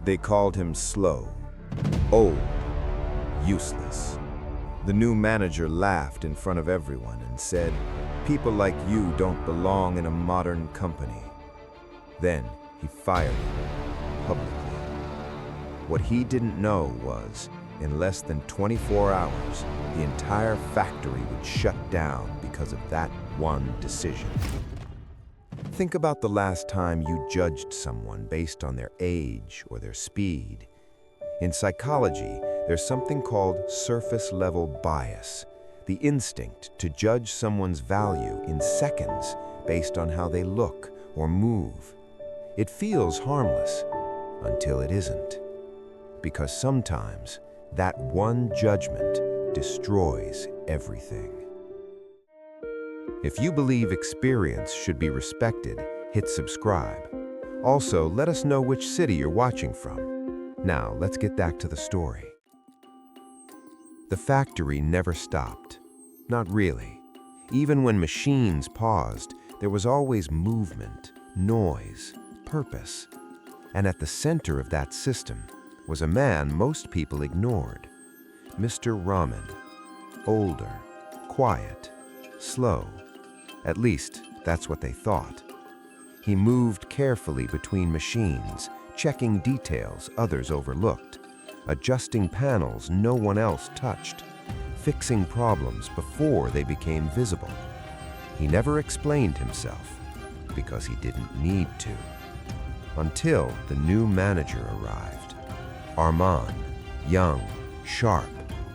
They called him slow, old, useless. The new manager laughed in front of everyone and said, "People like you don't belong in a modern company." Then he fired him publicly. What he didn't know was, in less than 24 hours, the entire factory would shut down because of that one decision. Think about the last time you judged someone based on their age or their speed. In psychology, there's something called surface-level bias, the instinct to judge someone's value in seconds based on how they look or move. It feels harmless until it isn't, because sometimes that one judgment destroys everything. If you believe experience should be respected, hit subscribe. Also, let us know which city you're watching from. Now, let's get back to the story. The factory never stopped. Not really. Even when machines paused, there was always movement, noise, purpose. And at the center of that system was a man most people ignored. Mr. Rahman. Older, quiet, slow. At least, that's what they thought. He moved carefully between machines, checking details others overlooked, adjusting panels no one else touched, fixing problems before they became visible. He never explained himself, because he didn't need to. Until the new manager arrived. Rahman, young, sharp,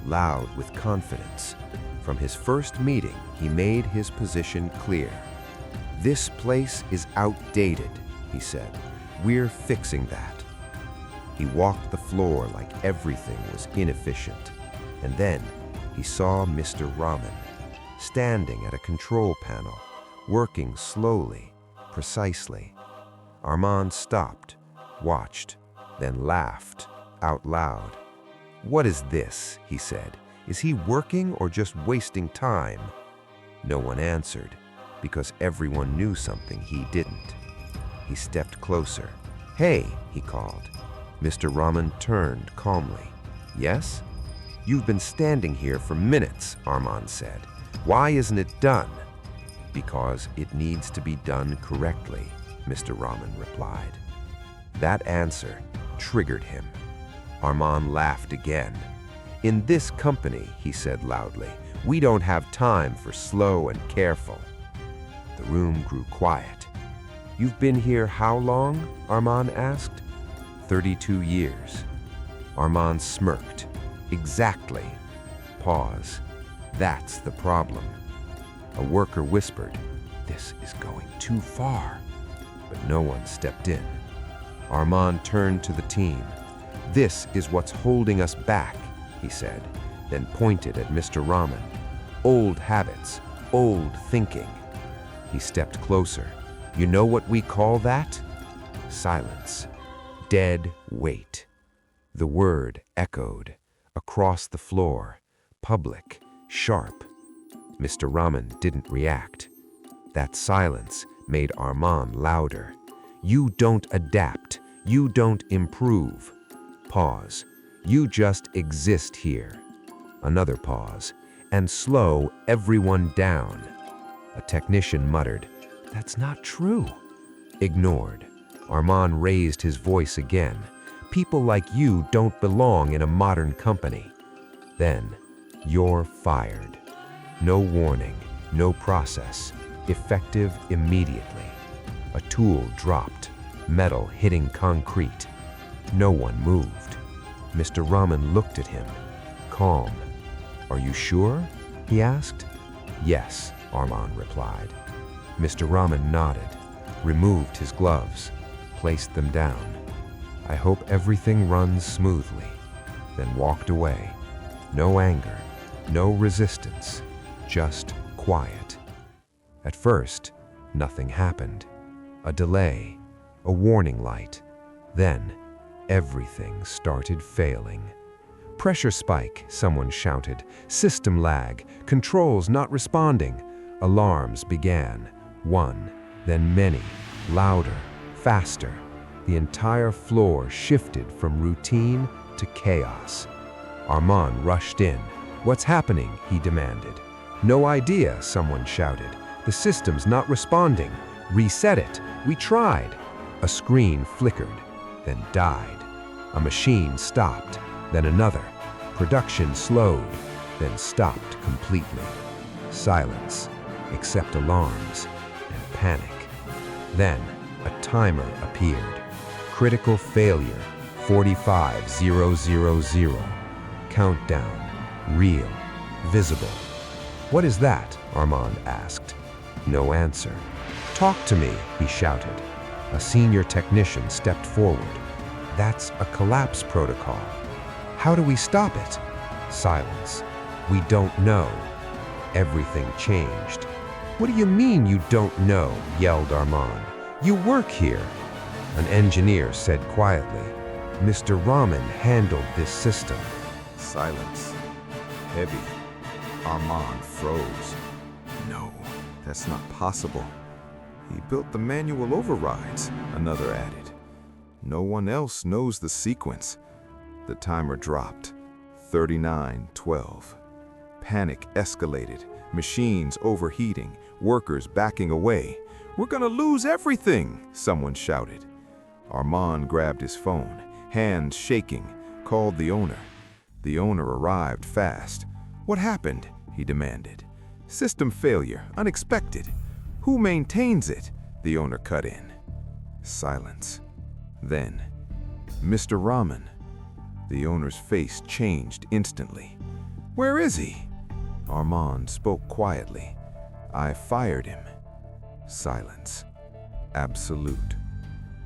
loud with confidence. From his first meeting, he made his position clear. "This place is outdated," he said. "We're fixing that." He walked the floor like everything was inefficient. And then he saw Mr. Rahman, standing at a control panel, working slowly, precisely. Rahman stopped, watched, then laughed out loud. "What is this?" he said. "Is he working or just wasting time?" No one answered, because everyone knew something he didn't. He stepped closer. "Hey," he called. Mr. Rahman turned calmly. "Yes?" "You've been standing here for minutes," Rahman said. "Why isn't it done?" "Because it needs to be done correctly," Mr. Rahman replied. That answer triggered him. Rahman laughed again. "In this company," he said loudly, "we don't have time for slow and careful." The room grew quiet. "You've been here how long?" Rahman asked. 32 years. Rahman smirked. "Exactly." Pause. "That's the problem." A worker whispered, "This is going too far." But no one stepped in. Rahman turned to the team. "This is what's holding us back," he said, then pointed at Mr. Rahman. "Old habits, old thinking." He stepped closer. "You know what we call that?" Silence. Dead weight. The word echoed across the floor, public, sharp. Mr. Rahman didn't react. That silence made Rahman louder. "You don't adapt. You don't improve." Pause. "You just exist here." Another pause. "And slow everyone down." A technician muttered, "That's not true." Ignored. Rahman raised his voice again. "People like you don't belong in a modern company." Then, "You're fired." No warning, no process. Effective immediately. A tool dropped, metal hitting concrete. No one moved. Mr. Rahman looked at him, calm. "Are you sure?" he asked. "Yes," Rahman replied. Mr. Rahman nodded, removed his gloves, placed them down. "I hope everything runs smoothly," then walked away. No anger, no resistance, just quiet. At first, nothing happened. A delay, a warning light. Then, everything started failing. "Pressure spike," someone shouted. "System lag, controls not responding." Alarms began, one, then many, louder, faster. The entire floor shifted from routine to chaos. Rahman rushed in. "What's happening?" he demanded. "No idea," someone shouted. "The system's not responding. Reset it. We tried." A screen flickered, then died. A machine stopped, then another. Production slowed, then stopped completely. Silence, except alarms and panic. Then a timer appeared. Critical failure, 45000. Countdown, real, visible. "What is that?" Rahman asked. No answer. "Talk to me," he shouted. A senior technician stepped forward. "That's a collapse protocol. How do we stop it?" Silence. "We don't know." Everything changed. "What do you mean you don't know?" yelled Rahman. "You work here." An engineer said quietly, "Mr. Rahman handled this system." Silence. Heavy. Rahman froze. "No, that's not possible. He built the manual overrides," another added. "No one else knows the sequence." The timer dropped. 39:12. Panic escalated. Machines overheating. Workers backing away. "We're gonna lose everything," someone shouted. Rahman grabbed his phone, hands shaking, called the owner. The owner arrived fast. "What happened?" he demanded. "System failure, unexpected. Who maintains it?" The owner cut in. Silence. Then, "Mr. Rahman." The owner's face changed instantly. "Where is he?" Rahman spoke quietly. "I fired him." Silence. Absolute.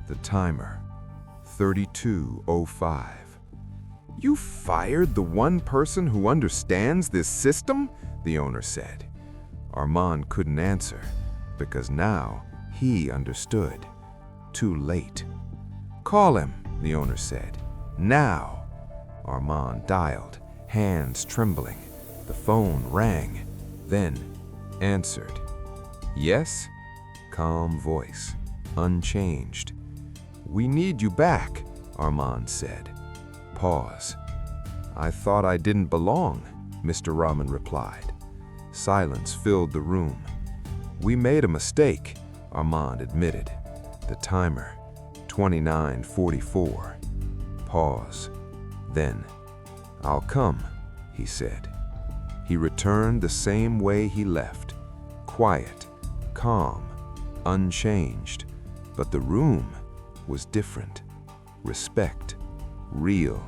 The timer. 32:05. "You fired the one person who understands this system?" the owner said. Rahman couldn't answer, because now he understood. Too late. "Call him," the owner said. "Now." Rahman dialed, hands trembling. The phone rang, then answered. "Yes?" Calm voice, unchanged. "We need you back," Rahman said. Pause. "I thought I didn't belong," Mr. Rahman replied. Silence filled the room. "We made a mistake," Rahman admitted. The timer, 29:44. Pause. Then, "I'll come," he said. He returned the same way he left. Quiet, calm, unchanged. But the room was different. Respect. Real.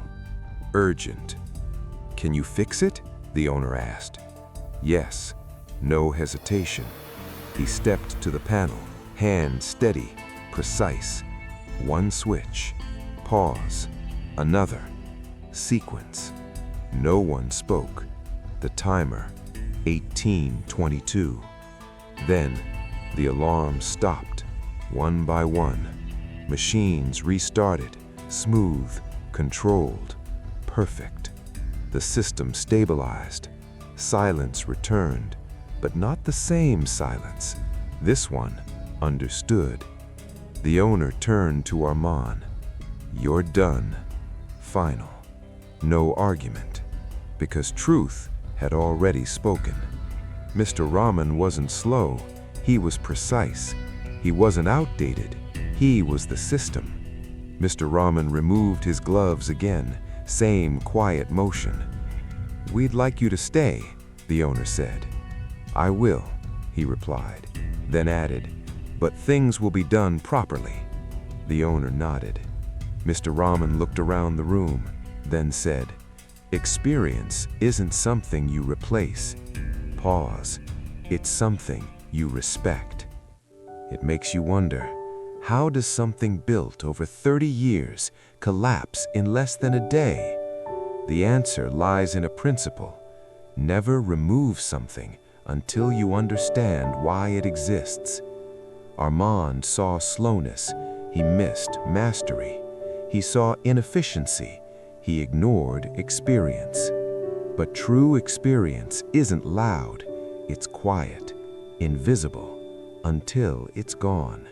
Urgent. "Can you fix it?" the owner asked. Yes. No hesitation. He stepped to the panel, hand steady, precise. One switch. Pause. Another. Sequence. No one spoke. The timer, 18:22. Then, the alarms stopped, one by one. Machines restarted, smooth, controlled, perfect. The system stabilized. Silence returned, but not the same silence. This one understood. The owner turned to Rahman. "You're done." Final. No argument, because truth had already spoken. Mr. Rahman wasn't slow. He was precise. He wasn't outdated. He was the system. Mr. Rahman removed his gloves again, same quiet motion. "We'd like you to stay," the owner said. "I will," he replied, then added, "but things will be done properly." The owner nodded. Mr. Rahman looked around the room, then said, "Experience isn't something you replace." Pause. "It's something you respect." It makes you wonder, how does something built over 30 years collapse in less than a day? The answer lies in a principle. Never remove something until you understand why it exists. Rahman saw slowness. He missed mastery. He saw inefficiency. He ignored experience. But true experience isn't loud. It's quiet, invisible, until it's gone.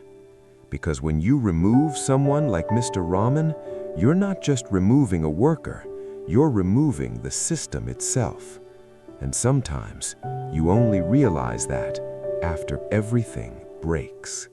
Because when you remove someone like Mr. Rahman, you're not just removing a worker, you're removing the system itself. And sometimes you only realize that after everything breaks.